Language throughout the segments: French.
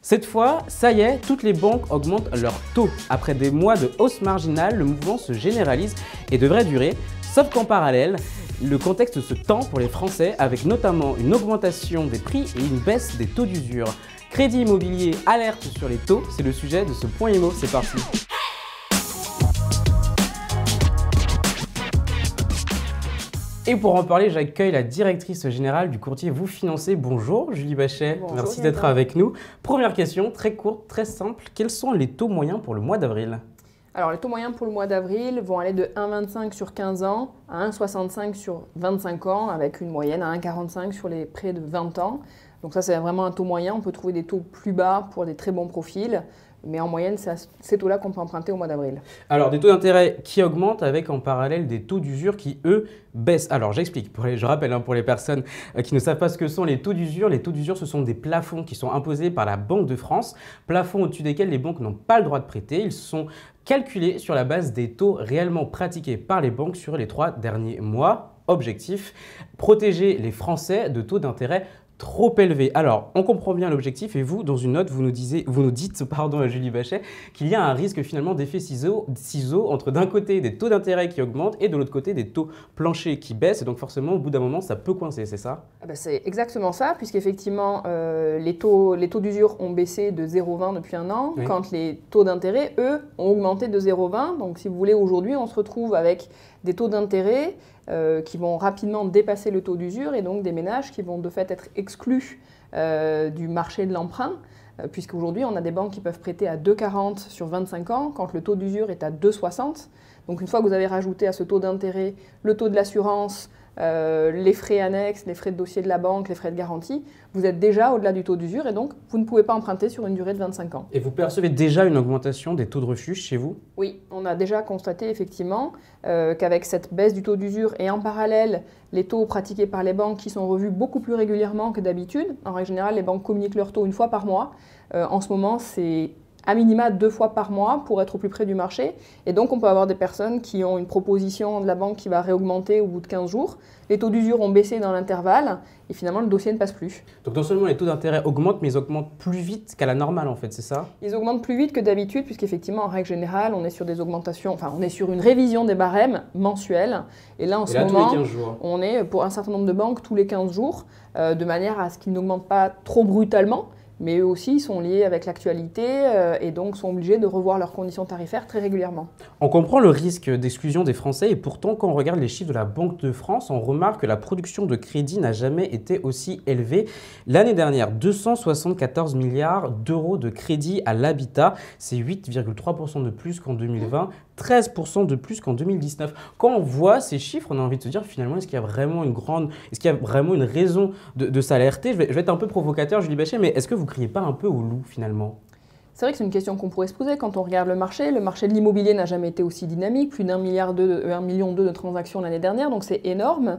Cette fois, ça y est, toutes les banques augmentent leurs taux. Après des mois de hausse marginale, le mouvement se généralise et devrait durer, sauf qu'en parallèle, le contexte se tend pour les Français avec notamment une augmentation des prix et une baisse des taux d'usure. Crédit Immobilier alerte sur les taux, c'est le sujet de ce point IMO, c'est parti. Et pour en parler, j'accueille la directrice générale du courtier Vous Financer. Bonjour Julie Bachet, bonjour, merci d'être avec nous. Première question, très courte, très simple. Quels sont les taux moyens pour le mois d'avril? Alors les taux moyens pour le mois d'avril vont aller de 1,25 sur 15 ans à 1,65 sur 25 ans avec une moyenne à 1,45 sur les prêts de 20 ans. Donc ça c'est vraiment un taux moyen, on peut trouver des taux plus bas pour des très bons profils. Mais en moyenne, c'est à ces taux-là qu'on peut emprunter au mois d'avril. Alors, des taux d'intérêt qui augmentent avec en parallèle des taux d'usure qui, eux, baissent. Alors, j'explique, je rappelle pour les personnes qui ne savent pas ce que sont les taux d'usure. Les taux d'usure, ce sont des plafonds qui sont imposés par la Banque de France, plafonds au-dessus desquels les banques n'ont pas le droit de prêter. Ils sont calculés sur la base des taux réellement pratiqués par les banques sur les 3 derniers mois. Objectif, protéger les Français de taux d'intérêt trop élevé. Alors, on comprend bien l'objectif et vous, dans une note, vous nous dites, Julie Bachet, qu'il y a un risque finalement d'effet ciseau entre d'un côté des taux d'intérêt qui augmentent et de l'autre côté des taux planchers qui baissent. Et donc forcément, au bout d'un moment, ça peut coincer, c'est ça? C'est exactement ça, puisqu'effectivement, les taux d'usure ont baissé de 0,20 depuis un an, oui. Quand les taux d'intérêt, eux, ont augmenté de 0,20. Donc, si vous voulez, aujourd'hui, on se retrouve avec des taux d'intérêt qui vont rapidement dépasser le taux d'usure et donc des ménages qui vont de fait être exclus du marché de l'emprunt, puisqu'aujourd'hui on a des banques qui peuvent prêter à 2,40 sur 25 ans quand le taux d'usure est à 2,60. Donc une fois que vous avez rajouté à ce taux d'intérêt le taux de l'assurance, les frais annexes, les frais de dossier de la banque, les frais de garantie, vous êtes déjà au-delà du taux d'usure et donc vous ne pouvez pas emprunter sur une durée de 25 ans. Et vous percevez déjà une augmentation des taux de refuge chez vous? Oui, on a déjà constaté effectivement qu'avec cette baisse du taux d'usure et en parallèle les taux pratiqués par les banques qui sont revus beaucoup plus régulièrement que d'habitude. En règle générale, les banques communiquent leurs taux une fois par mois. En ce moment, c'est à minima 2 fois par mois pour être au plus près du marché. Et donc, on peut avoir des personnes qui ont une proposition de la banque qui va réaugmenter au bout de 15 jours. Les taux d'usure ont baissé dans l'intervalle et finalement, le dossier ne passe plus. Donc, non seulement les taux d'intérêt augmentent, mais ils augmentent plus vite qu'à la normale, en fait, c'est ça? Ils augmentent plus vite que d'habitude, puisqu'effectivement, en règle générale, on est sur des augmentations, enfin, on est sur une révision des barèmes mensuels. Et là, en ce moment, tous les 15 jours. On est pour un certain nombre de banques tous les 15 jours, de manière à ce qu'ils n'augmentent pas trop brutalement. Mais eux aussi sont liés avec l'actualité et donc sont obligés de revoir leurs conditions tarifaires très régulièrement. On comprend le risque d'exclusion des Français et pourtant, quand on regarde les chiffres de la Banque de France, on remarque que la production de crédit n'a jamais été aussi élevée. L'année dernière, 274 milliards d'euros de crédit à l'habitat, c'est 8,3% de plus qu'en 2020. 13% de plus qu'en 2019. Quand on voit ces chiffres, on a envie de se dire finalement, est-ce qu'il y a vraiment une raison de s'alerter? Je vais être un peu provocateur, Julie Bachet, mais est-ce que vous ne criez pas un peu au loup finalement? C'est vrai que c'est une question qu'on pourrait se poser quand on regarde le marché. Le marché de l'immobilier n'a jamais été aussi dynamique, plus d'1,2 million de transactions l'année dernière, donc c'est énorme.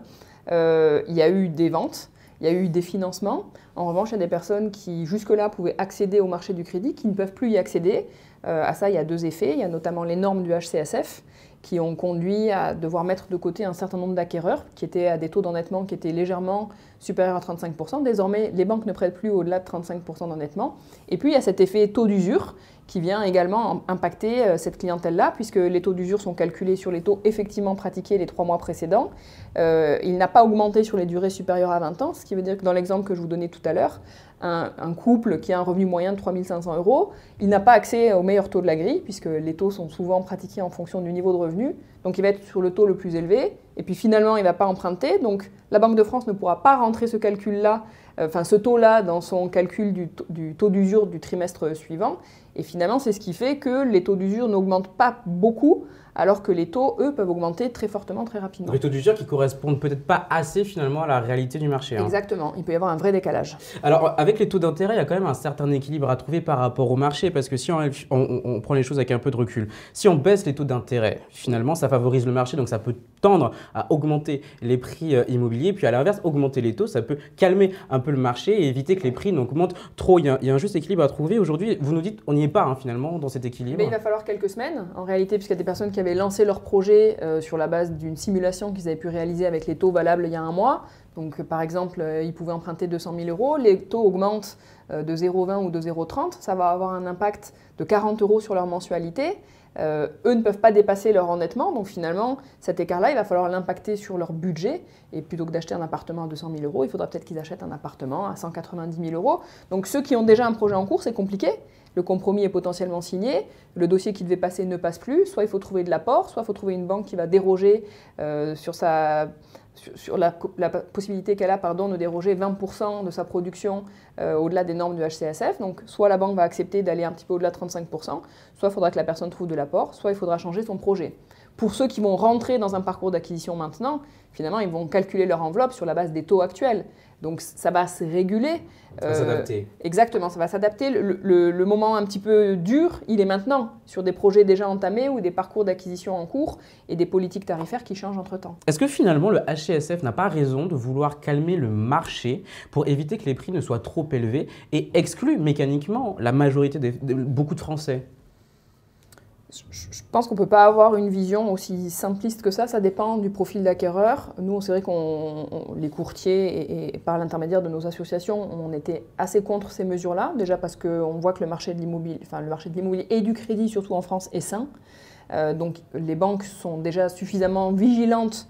Il y a eu des ventes. Il y a eu des financements. En revanche, il y a des personnes qui, jusque-là, pouvaient accéder au marché du crédit, qui ne peuvent plus y accéder. À ça, il y a 2 effets. Il y a notamment les normes du HCSF qui ont conduit à devoir mettre de côté un certain nombre d'acquéreurs qui étaient à des taux d'endettement qui étaient légèrement supérieurs à 35%. Désormais, les banques ne prêtent plus au-delà de 35% d'endettement. Et puis, il y a cet effet taux d'usure qui vient également impacter cette clientèle-là, puisque les taux d'usure sont calculés sur les taux effectivement pratiqués les 3 mois précédents. Il n'a pas augmenté sur les durées supérieures à 20 ans, ce qui veut dire que dans l'exemple que je vous donnais tout à l'heure, un couple qui a un revenu moyen de 3 500 €, il n'a pas accès au meilleur taux de la grille, puisque les taux sont souvent pratiqués en fonction du niveau de revenu. Donc il va être sur le taux le plus élevé, et puis finalement il ne va pas emprunter. Donc la Banque de France ne pourra pas rentrer ce calcul-là, ce taux-là dans son calcul du taux d'usure du trimestre suivant. Et finalement, c'est ce qui fait que les taux d'usure n'augmentent pas beaucoup, alors que les taux, eux, peuvent augmenter très fortement, très rapidement. Les taux d'usure qui correspondent peut-être pas assez finalement à la réalité du marché. Exactement, il peut y avoir un vrai décalage. Alors avec les taux d'intérêt, il y a quand même un certain équilibre à trouver par rapport au marché, parce que si on prend les choses avec un peu de recul, si on baisse les taux d'intérêt, finalement ça favorise le marché, donc ça peut tendre à augmenter les prix immobiliers, puis à l'inverse, augmenter les taux, ça peut calmer un peu le marché et éviter que les prix n'augmentent trop. Il y a un juste équilibre à trouver. Aujourd'hui, vous nous dites, on n'y est pas finalement dans cet équilibre. Mais il va falloir quelques semaines, en réalité, puisqu'il y a des personnes qui avaient lancé leur projet sur la base d'une simulation qu'ils avaient pu réaliser avec les taux valables il y a un mois. Donc par exemple, ils pouvaient emprunter 200 000 euros, les taux augmentent de 0,20 ou de 0,30, ça va avoir un impact de 40 euros sur leur mensualité. Eux ne peuvent pas dépasser leur endettement, donc finalement, cet écart-là, il va falloir l'impacter sur leur budget. Et plutôt que d'acheter un appartement à 200 000 euros, il faudra peut-être qu'ils achètent un appartement à 190 000 euros. Donc ceux qui ont déjà un projet en cours, c'est compliqué. Le compromis est potentiellement signé, le dossier qui devait passer ne passe plus, soit il faut trouver de l'apport, soit il faut trouver une banque qui va déroger sur la possibilité qu'elle a de déroger 20% de sa production au-delà des normes du HCSF. Donc soit la banque va accepter d'aller un petit peu au-delà de 35%, soit il faudra que la personne trouve de l'apport, soit il faudra changer son projet. Pour ceux qui vont rentrer dans un parcours d'acquisition maintenant, finalement, ils vont calculer leur enveloppe sur la base des taux actuels. Donc ça va se réguler. Ça va s'adapter. Exactement, ça va s'adapter. Le moment un petit peu dur, il est maintenant, sur des projets déjà entamés ou des parcours d'acquisition en cours et des politiques tarifaires qui changent entre-temps. Est-ce que finalement le HCSF n'a pas raison de vouloir calmer le marché pour éviter que les prix ne soient trop élevés et exclut mécaniquement la majorité beaucoup de Français ? Je pense qu'on ne peut pas avoir une vision aussi simpliste que ça dépend du profil d'acquéreur. Nous, c'est vrai les courtiers et par l'intermédiaire de nos associations, on était assez contre ces mesures-là, déjà parce qu'on voit que le marché de l'immobilier et du crédit, surtout en France, est sain. Donc les banques sont déjà suffisamment vigilantes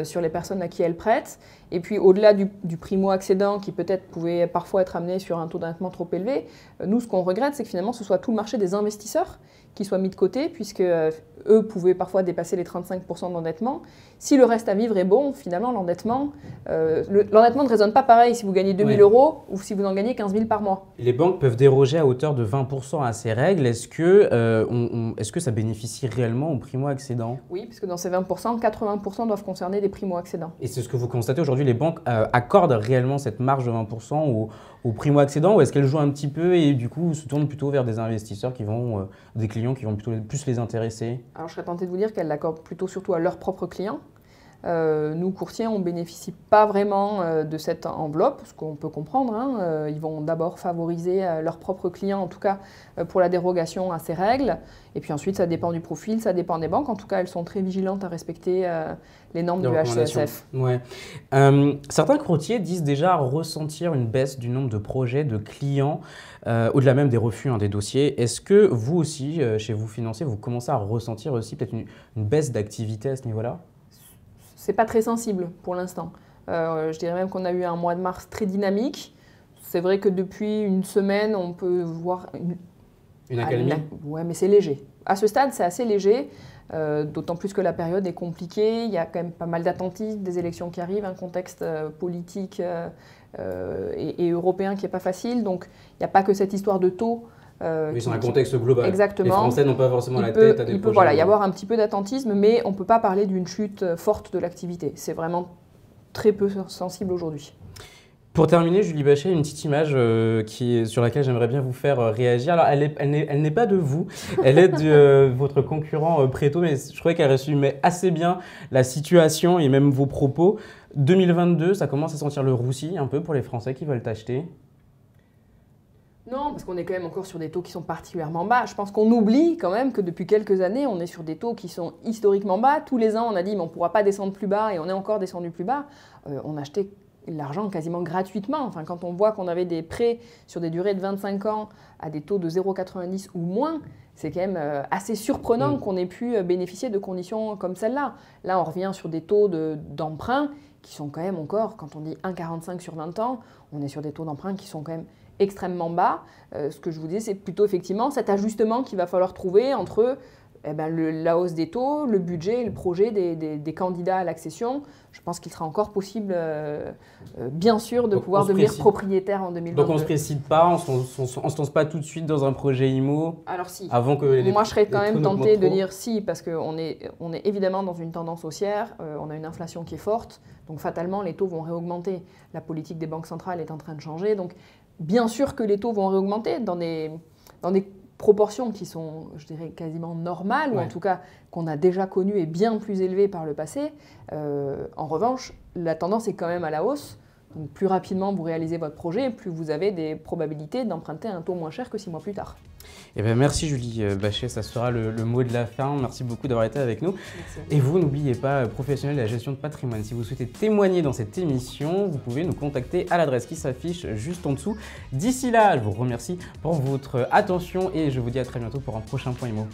sur les personnes à qui elles prêtent. Et puis au-delà du primo-accédant qui peut-être pouvait parfois être amené sur un taux d'endettement trop élevé, nous ce qu'on regrette c'est que finalement ce soit tout le marché des investisseurs qui soit mis de côté puisque eux pouvaient parfois dépasser les 35% d'endettement. Si le reste à vivre est bon, finalement l'endettement ne résonne pas pareil si vous gagnez 2 000 euros ou si vous en gagnez 15 000 par mois. Les banques peuvent déroger à hauteur de 20% à ces règles. Est-ce que ça bénéficie réellement aux primo-accédants ? Oui, puisque dans ces 20%, 80% doivent concerner des primo-accédants. Et c'est ce que vous constatez aujourd'hui, les banques accordent réellement cette marge de 20% aux primo-accédants ou est-ce qu'elles jouent un petit peu et du coup se tournent plutôt vers des investisseurs des clients qui vont plutôt plus les intéresser ? Alors je serais tentée de vous dire qu'elles l'accordent plutôt surtout à leurs propres clients. Nous, courtiers, on ne bénéficie pas vraiment de cette enveloppe, ce qu'on peut comprendre. Ils vont d'abord favoriser leurs propres clients, en tout cas pour la dérogation à ces règles. Et puis ensuite, ça dépend du profil, ça dépend des banques. En tout cas, elles sont très vigilantes à respecter les normes du HCSF. Ouais. Certains courtiers disent déjà ressentir une baisse du nombre de projets, de clients, au-delà même des refus des dossiers. Est-ce que vous aussi, chez vous financiers, vous commencez à ressentir aussi peut-être une baisse d'activité à ce niveau-là ? C'est pas très sensible pour l'instant. Je dirais même qu'on a eu un mois de mars très dynamique. C'est vrai que depuis une semaine, on peut voir une accalmie. Ouais, mais c'est léger. À ce stade, c'est assez léger, d'autant plus que la période est compliquée. Il y a quand même pas mal d'attentisme, des élections qui arrivent, un contexte politique et européen qui n'est pas facile. Donc, il n'y a pas que cette histoire de taux. Ils sont un contexte global. Exactement. Les Français n'ont pas forcément la tête à des projets. Il peut y avoir un petit peu d'attentisme, mais on ne peut pas parler d'une chute forte de l'activité. C'est vraiment très peu sensible aujourd'hui. Pour terminer, Julie Bachet, une petite image sur laquelle j'aimerais bien vous faire réagir. Alors, elle n'est pas de vous, elle est de votre concurrent Préto, mais je trouvais qu'elle résumait assez bien la situation et même vos propos. 2022, ça commence à sentir le roussi un peu pour les Français qui veulent acheter. Non, parce qu'on est quand même encore sur des taux qui sont particulièrement bas. Je pense qu'on oublie quand même que depuis quelques années, on est sur des taux qui sont historiquement bas. Tous les ans, on a dit mais on ne pourra pas descendre plus bas et on est encore descendu plus bas. On achetait l'argent quasiment gratuitement. Enfin, quand on voit qu'on avait des prêts sur des durées de 25 ans à des taux de 0,90 ou moins, c'est quand même assez surprenant qu'on ait pu bénéficier de conditions comme celle-là. Là, on revient sur des taux d'emprunt qui sont quand même encore, quand on dit 1,45 sur 20 ans, on est sur des taux d'emprunt qui sont quand même extrêmement bas. Ce que je vous dis, c'est plutôt effectivement cet ajustement qu'il va falloir trouver entre la hausse des taux, le budget et le projet des candidats à l'accession. Je pense qu'il sera encore possible, bien sûr, de pouvoir devenir propriétaire en 2022. Donc on ne se précipite pas, on ne se lance pas tout de suite dans un projet IMO. Alors si. Avant que moi je serais quand même tentée de dire si, parce qu'on est évidemment dans une tendance haussière, on a une inflation qui est forte, donc fatalement les taux vont réaugmenter. La politique des banques centrales est en train de changer, donc bien sûr que les taux vont réaugmenter dans des proportions qui sont, je dirais, quasiment normales, ou en tout cas qu'on a déjà connues et bien plus élevées par le passé. En revanche, la tendance est quand même à la hausse. Donc plus rapidement vous réalisez votre projet, plus vous avez des probabilités d'emprunter un taux moins cher que 6 mois plus tard. Eh bien, merci Julie Bachet, ça sera le mot de la fin. Merci beaucoup d'avoir été avec nous. Merci. Et vous, n'oubliez pas, professionnel de la gestion de patrimoine, si vous souhaitez témoigner dans cette émission, vous pouvez nous contacter à l'adresse qui s'affiche juste en dessous. D'ici là, je vous remercie pour votre attention et je vous dis à très bientôt pour un prochain Point Immo.